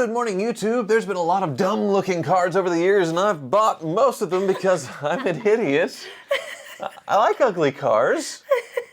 Good morning, YouTube. There's been a lot of dumb-looking cars over the years, and I've bought most of them because I'm an idiot. I like ugly cars.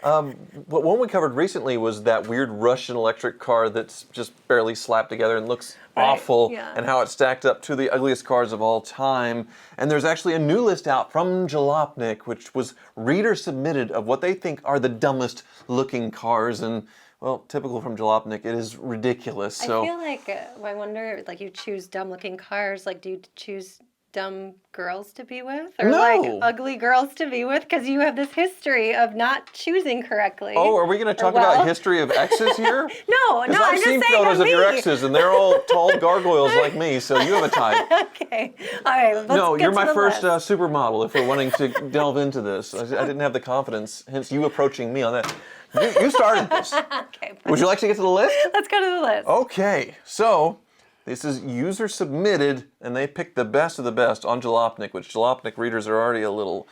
But one we covered recently was that weird Russian electric car that's just barely slapped together and looks awful, and how it stacked up to the ugliest cars of all time. And there's actually a new list out from Jalopnik, which was reader-submitted of what they think are the dumbest looking cars. And well, typical from Jalopnik, it is ridiculous. So I feel like, I wonder, like, you choose dumb-looking cars, like, do you choose dumb girls to be with? Or, like, ugly girls to be with? Because you have this history of not choosing correctly. Oh, are we going to talk about history of exes here? No, I'm just saying I've seen photos of your exes, and they're all tall gargoyles like me, so you have a type. Okay. All right, let's No, get you're to my the first list. supermodel if we're wanting to delve into this. I didn't have the confidence, hence you approaching me on that. You started this. Okay. Would you like to get to the list? Let's go to the list. Okay, so this is user submitted, and they picked the best of the best on Jalopnik, which Jalopnik readers are already a little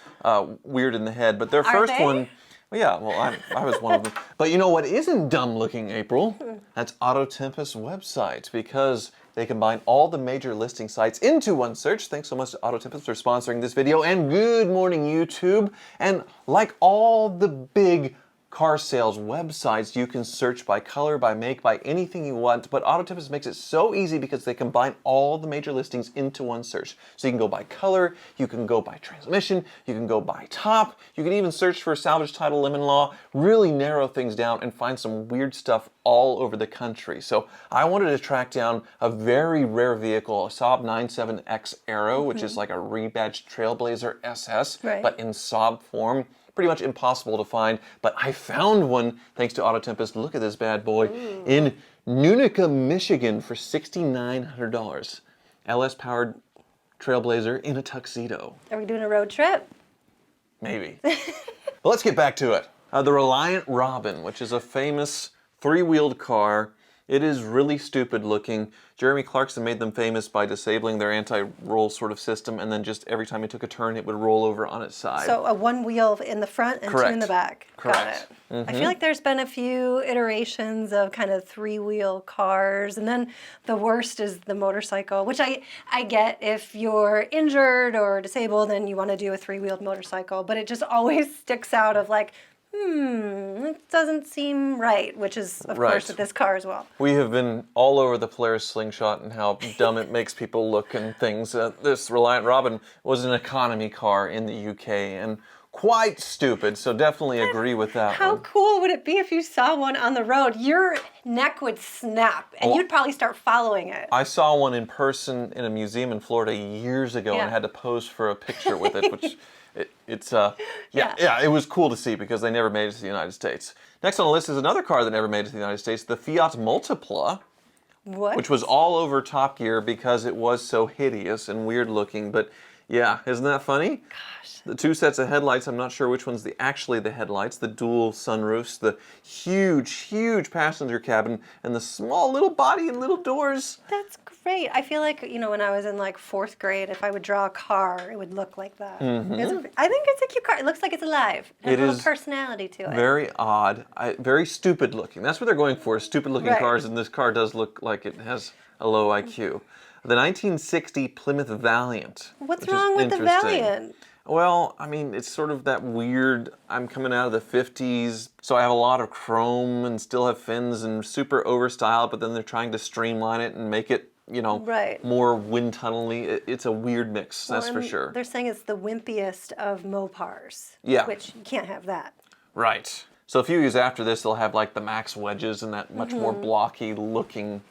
weird in the head. But their first one, well, yeah, well, I was one of them. But you know what isn't dumb looking, April? That's Autotempest's website, because they combine all the major listing sites into one search. Thanks so much to Autotempest for sponsoring this video, and good morning, YouTube. And like all the big car sales websites, you can search by color, by make, by anything you want, but Autotempest makes it so easy because they combine all the major listings into one search. So you can go by color, you can go by transmission, you can go by top, you can even search for salvage title, lemon law, really narrow things down and find some weird stuff all over the country. So I wanted to track down a very rare vehicle, a Saab 97X Aero, which is like a rebadged Trailblazer SS, but in Saab form. Pretty much impossible to find, but I found one thanks to Autotempest. Look at this bad boy in Nunica, Michigan for $6,900. LS-powered Trailblazer in a tuxedo. Are we doing a road trip? Maybe. But let's get back to it. The Reliant Robin, which is a famous three-wheeled car. It is really stupid looking. Jeremy Clarkson made them famous by disabling their anti-roll sort of system, and then just every time it took a turn, it would roll over on its side. So a one wheel in the front and two in the back. Correct. Got it. I feel like there's been a few iterations of kind of three-wheel cars, and then the worst is the motorcycle, which I get if you're injured or disabled and you want to do a three-wheeled motorcycle, but it just always sticks out of like, it doesn't seem right, which is, of course, with this car as well. We have been all over the Polaris Slingshot and how dumb it makes people look and things. This Reliant Robin was an economy car in the UK and quite stupid, so definitely agree with that How one. cool would it be if you saw one on the road? Your neck would snap, and you'd probably start following it. I saw one in person in a museum in Florida years ago and had to pose for a picture with it, which... it was cool to see because they never made it to the United States. Next on the list is another car that never made it to the United States, the Fiat Multipla, which was all over Top Gear because it was so hideous and weird looking. But yeah, isn't that funny? Gosh. The two sets of headlights, I'm not sure which one's actually the headlights, the dual sunroofs, the huge, huge passenger cabin, and the small little body and little doors. That's great. I feel like, you know, when I was in like 4th grade, if I would draw a car, it would look like that. I think it's a cute car. It looks like it's alive. It has a little personality to it. Very odd, very stupid looking. That's what they're going for, stupid looking cars, and this car does look like it has a low IQ. The 1960 Plymouth Valiant. What's wrong with the Valiant? Well, I mean, it's sort of that weird, I'm coming out of the 50s, so I have a lot of chrome and still have fins and super overstyled, but then they're trying to streamline it and make it, you know, more wind tunnel-y. It's a weird mix, that's for sure. They're saying it's the wimpiest of Mopars. Yeah. Which, you can't have that. Right. So a few years after this, they'll have like the Max wedges and that much more blocky looking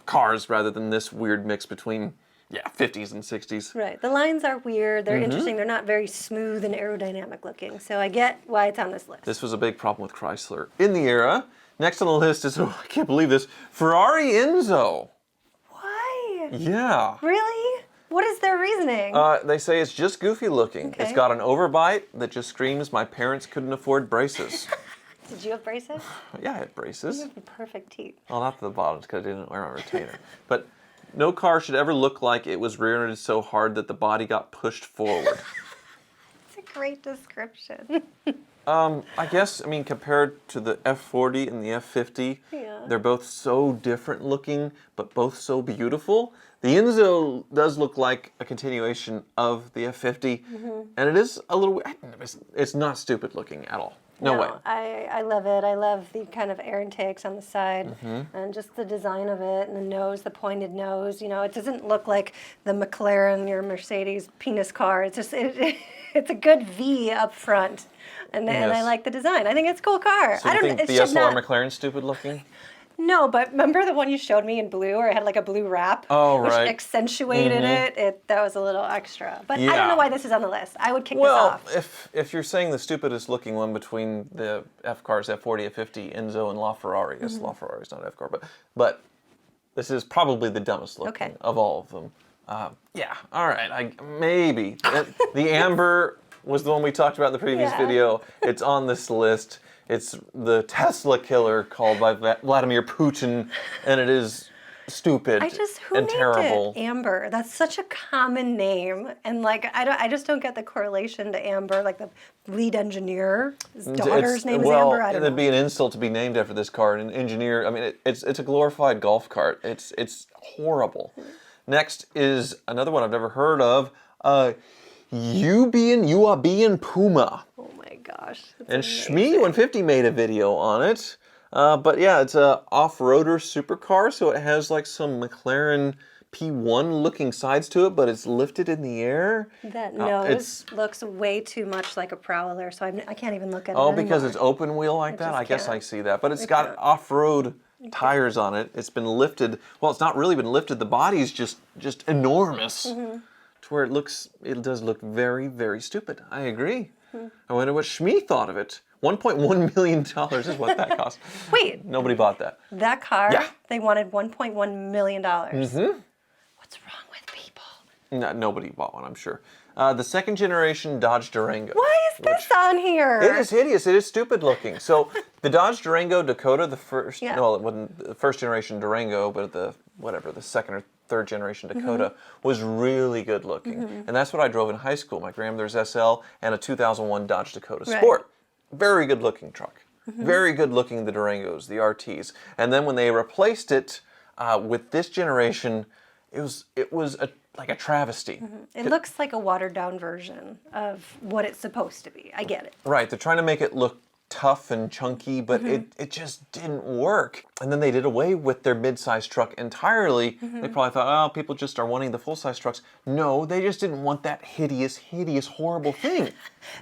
cars rather than this weird mix between 50s and 60s. Right. The lines are weird. They're interesting. They're not very smooth and aerodynamic looking. So I get why it's on this list. This was a big problem with Chrysler in the era. Next on the list is, I can't believe this, Ferrari Enzo. Why? Yeah. Really? What is their reasoning? They say it's just goofy looking. Okay. It's got an overbite that just screams, my parents couldn't afford braces. Did you have braces? Yeah, I had braces. You have the perfect teeth. Well, not to the bottoms because I didn't wear my retainer. But no car should ever look like it was rear-ended so hard that the body got pushed forward. It's a great description. I guess, I mean, compared to the F40 and the F50, they're both so different looking, but both so beautiful. The Enzo does look like a continuation of the F50, and it is a little, it's not stupid looking at all. No way. I love it. I love the kind of air intakes on the side and just the design of it and the nose, the pointed nose. You know, it doesn't look like the McLaren or Mercedes penis car. It's just, it's a good V up front. And I like the design. I think it's a cool car. So you think the SLR McLaren's stupid looking? No, but remember the one you showed me in blue, where it had like a blue wrap? Oh, which right. accentuated it. That was a little extra. But I don't know why this is on the list. I would kick this off. off. Well, if you're saying the stupidest looking one between the F cars, F40, F50, Enzo, and LaFerrari, yes, LaFerrari's not F car, but this is probably the dumbest looking of all of them. Yeah, all right, maybe. The amber was the one we talked about in the previous video. It's on this list. It's the Tesla killer called by Vladimir Putin, and it is stupid and terrible. It Amber? That's such a common name, and like I just don't get the correlation to Amber. Like the lead engineer, his daughter's name is Amber. I don't know. It'd be an insult to be named after this car. An engineer. I mean, it's a glorified golf cart. It's horrible. Next is another one I've never heard of. UAB Puma. Oh my gosh. And Shmee150 made a video on it. But yeah, it's a off-roader supercar, so it has like some McLaren P1 looking sides to it, but it's lifted in the air. That nose looks way too much like a Prowler, so I can't even look at it anymore. Because it's open wheel like that? I guess I see that. But it's got off-road tires on it. It's been lifted. Well, it's not really been lifted. The body's just enormous. To where it does look very, very stupid. I agree. I wonder what Shmee thought of it. $1.1 million is what that cost. Wait. Nobody bought that. That car, they wanted $1.1 million. What's wrong with people? No, nobody bought one, I'm sure. The second generation Dodge Durango. Why is this on here? It is hideous. It is stupid looking. So the Dodge Durango Dakota, the first, no, it wasn't the first generation Durango, but the second or third generation Dakota was really good looking. And that's what I drove in high school. My grandmother's SL and a 2001 Dodge Dakota Sport. Very good looking truck. Very good looking, the Durangos, the RTs. And then when they replaced it with this generation, it was like a travesty. It looks like a watered down version of what it's supposed to be. I get it. Right, they're trying to make it look tough and chunky, but it just didn't work. And then they did away with their mid-size truck entirely. They probably thought, oh, people just are wanting the full-size trucks. No, they just didn't want that hideous, horrible thing.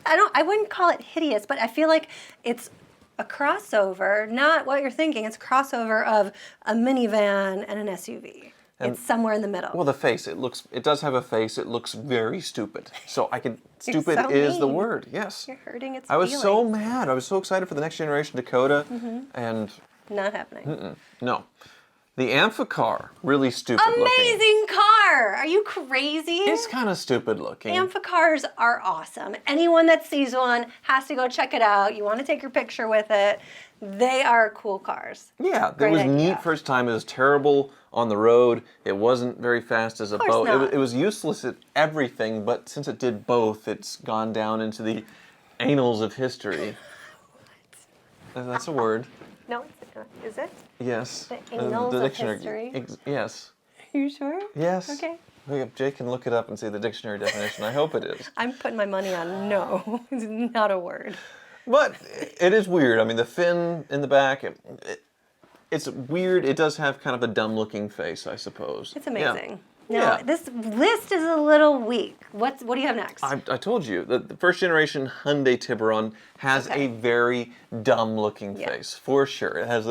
I wouldn't call it hideous, but I feel like it's a crossover, not what you're thinking. It's a crossover of a minivan and an SUV. It's somewhere in the middle. Well, the face, it does have a face. It looks very stupid. So stupid so is the mean. word, yes. You're hurting its I was feelings. so mad. I was so excited for the next generation Dakota, and... Not happening. No. The Amphicar, really stupid looking. Amazing car! Are you crazy? It's kind of stupid looking. Amphicars are awesome. Anyone that sees one has to go check it out. You want to take your picture with it. They are cool cars. Yeah, it was neat first time. It was terrible on the road. It wasn't very fast as a boat. It was useless at everything, but since it did both, it's gone down into the annals of history. That's a word. No, is it? Yes. The annals of dictionary. history? Yes. Are you sure? Yes. Okay. Jake can look it up and see the dictionary definition. I hope it is. I'm putting my money on no. It's not a word. But it is weird. I mean, the fin in the back, it's weird. It does have kind of a dumb-looking face, I suppose. It's amazing. No, this list is a little weak. What do you have next? I told you. The first generation Hyundai Tiburon has a very dumb-looking face, for sure. It has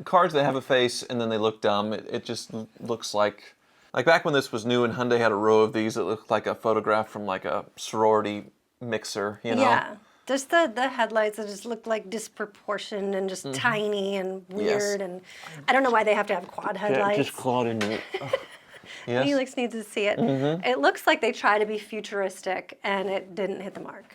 cars that have a face and then they look dumb. It just looks like back when this was new and Hyundai had a row of these, it looked like a photograph from like a sorority mixer, you know? Yeah. Just the headlights that just look like disproportioned and just tiny and weird. And I don't know why they have to have quad headlights. Just clawed into it. Yes. Felix needs to see it. It looks like they try to be futuristic and it didn't hit the mark.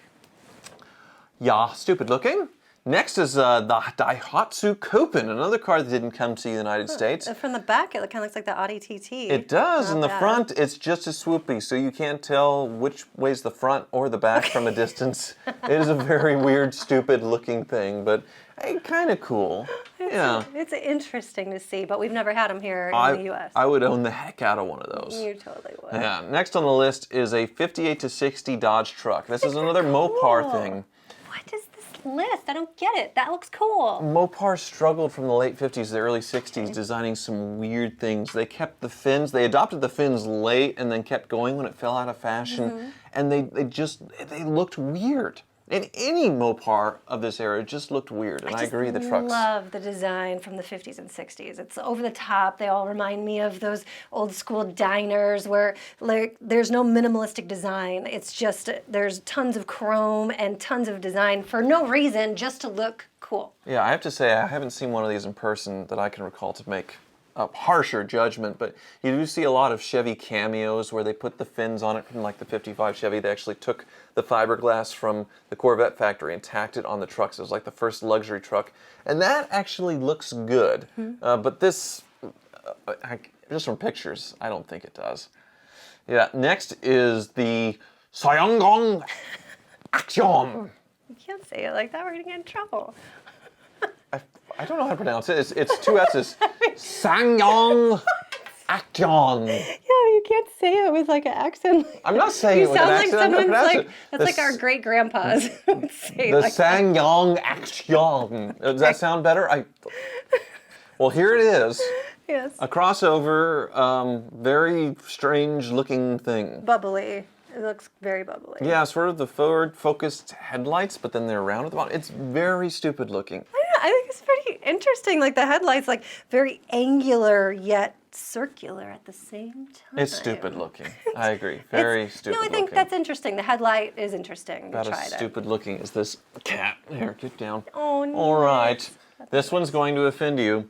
Yeah, stupid looking. Next is the Daihatsu Copen, another car that didn't come to the United States. From the back, it kind of looks like the Audi TT. It does. In the front, it's just as swoopy, so you can't tell which way's the front or the back from a distance. It is a very weird, stupid-looking thing, but hey, kind of cool. It's interesting to see, but we've never had them here in the U.S. I would own the heck out of one of those. You totally would. Yeah. Next on the list is a 58 to 60 Dodge truck. This is another Mopar thing. What is this list? I don't get it. That looks cool. Mopar struggled from the late 50s to the early 60s designing some weird things. They kept the fins. They adopted the fins late and then kept going when it fell out of fashion. And they looked weird. And any Mopar of this era just looked weird, and I agree, the trucks. I love the design from the 50s and 60s. It's over the top. They all remind me of those old school diners where there's no minimalistic design. It's just, there's tons of chrome and tons of design for no reason, just to look cool. Yeah, I have to say, I haven't seen one of these in person that I can recall to make a harsher judgment, but you do see a lot of Chevy cameos where they put the fins on it from like the 55 Chevy. They actually took the fiberglass from the Corvette factory and tacked it on the trucks. It was like the first luxury truck, and that actually looks good. But this, just from pictures, I don't think it does. Yeah, next is the Ssangyong Action. You can't say it like that. We're going to get in trouble. I don't know how to pronounce it. It's two S's. Ssangyong Action. Yeah, you can't say it with like an accent. I'm not saying it with an accent. You sound like someone's like, that's The like our great grandpas. Say The like Ssangyong Action. Does that sound better? Well, here it is. Yes. A crossover, very strange looking thing. Bubbly. It looks very bubbly. Yeah, sort of the forward-focused headlights, but then they're round at the bottom. It's very stupid looking. I think it's pretty interesting. Like the headlights, like very angular yet circular at the same time. It's stupid looking. I agree. Very stupid looking. No, I think that's interesting. The headlight is interesting. About as stupid looking as this cat. Here, get down. Oh, no. All right. This one's going to offend you.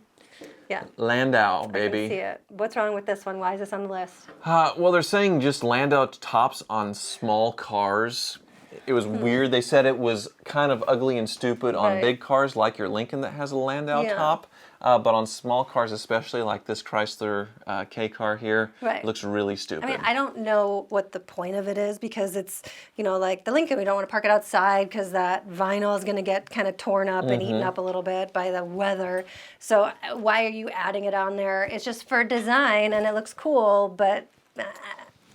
Yeah. Landau, baby. I can see it. What's wrong with this one? Why is this on the list? Well, they're saying just Landau tops on small cars. It was weird. They said it was kind of ugly and stupid on big cars like your Lincoln that has a Landau top. But on small cars, especially like this Chrysler K car here, it looks really stupid. I mean, I don't know what the point of it is because it's, you know, like the Lincoln, we don't want to park it outside because that vinyl is going to get kind of torn up and eaten up a little bit by the weather. So why are you adding it on there? It's just for design and it looks cool, but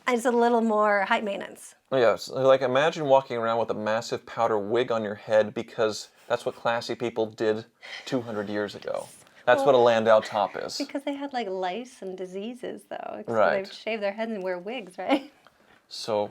it's a little more high maintenance. Yes, like imagine walking around with a massive powder wig on your head because that's what classy people did 200 years ago. That's what a Landau top is. Because they had like lice and diseases, though. So right. they'd shave their heads and wear wigs, right? So.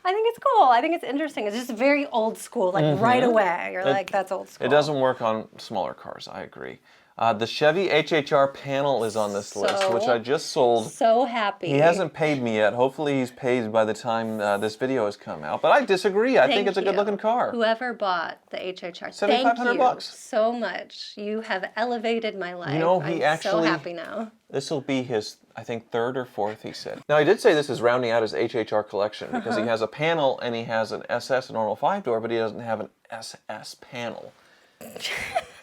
I think it's cool. I think it's interesting. It's just very old school. Like right away, you're like, that's old school. It doesn't work on smaller cars. I agree. The Chevy HHR panel is on this list, which I just sold. So happy. He hasn't paid me yet. Hopefully he's paid by the time this video has come out. But I disagree. I think it's a good-looking car. Whoever bought the HHR, $7,500 thank you so much. You have elevated my life. You know, I'm so happy now. This will be his, I think, third or fourth, he said. Now, he did say this is rounding out his HHR collection because he has a panel and he has an SS, a normal 5-door, but he doesn't have an SS panel.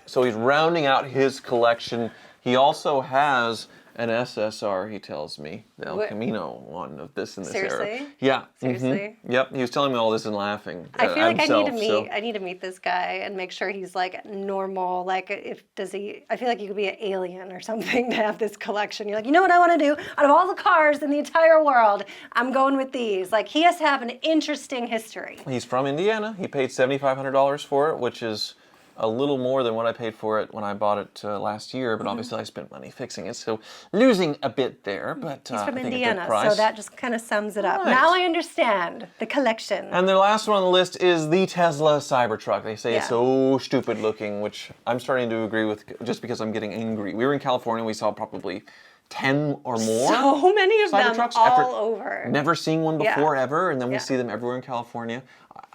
So he's rounding out his collection. He also has an SSR, he tells me, the El Camino one of this in this era. Seriously? Yeah. Seriously? Yep. He was telling me all this and laughing. I feel like himself, I need to meet this guy and make sure he's like normal. Like I feel like you could be an alien or something to have this collection. You're like, you know what I want to do? Out of all the cars in the entire world, I'm going with these. Like he has to have an interesting history. He's from Indiana. He paid $7,500 for it, which is a little more than what I paid for it when I bought it last year, but obviously I spent money fixing it, so losing a bit there, but he's from I think Indiana, a good price. so that just kind of sums it up. Right. Now I understand the collection. And the last one on the list is the Tesla Cybertruck. They say it's so stupid looking, which I'm starting to agree with just because I'm getting angry. We were in California, we saw probably 10 or more. So many of them all over. Never seen one before ever, and then we see them everywhere in California.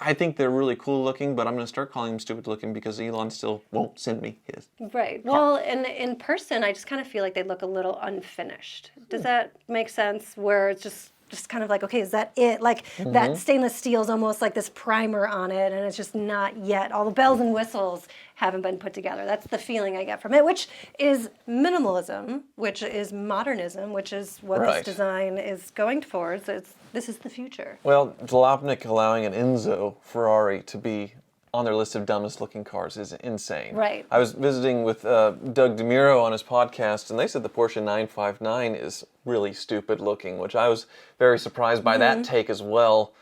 I think they're really cool looking, but I'm going to start calling them stupid looking because Elon still won't send me his. Right. Well, and in person, I just kind of feel like they look a little unfinished. Does that make sense? Where it's just just kind of like, okay, is that it? Like that stainless steel is almost like this primer on it, and it's just not yet. All the bells and whistles haven't been put together. That's the feeling I get from it, which is minimalism, which is modernism, which is what this design is going towards. This is the future. Well, Jalopnik allowing an Enzo Ferrari to be on their list of dumbest looking cars is insane. Right. I was visiting with Doug DeMuro on his podcast, and they said the Porsche 959 is really stupid looking, which I was very surprised by that take as well.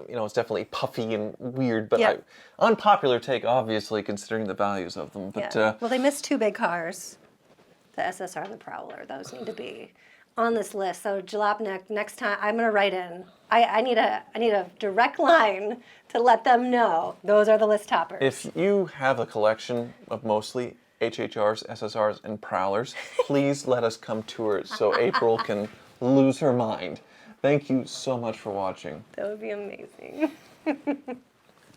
You know, it's definitely puffy and weird, but unpopular take, obviously, considering the values of them. But well, they missed two big cars, the SSR and the Prowler. Those need to be on this list. So Jalopnik, next time I'm going to write in. I need a direct line to let them know those are the list toppers. If you have a collection of mostly HHRs, SSRs, and Prowlers, please let us come tour it so April can lose her mind. Thank you so much for watching. That would be amazing.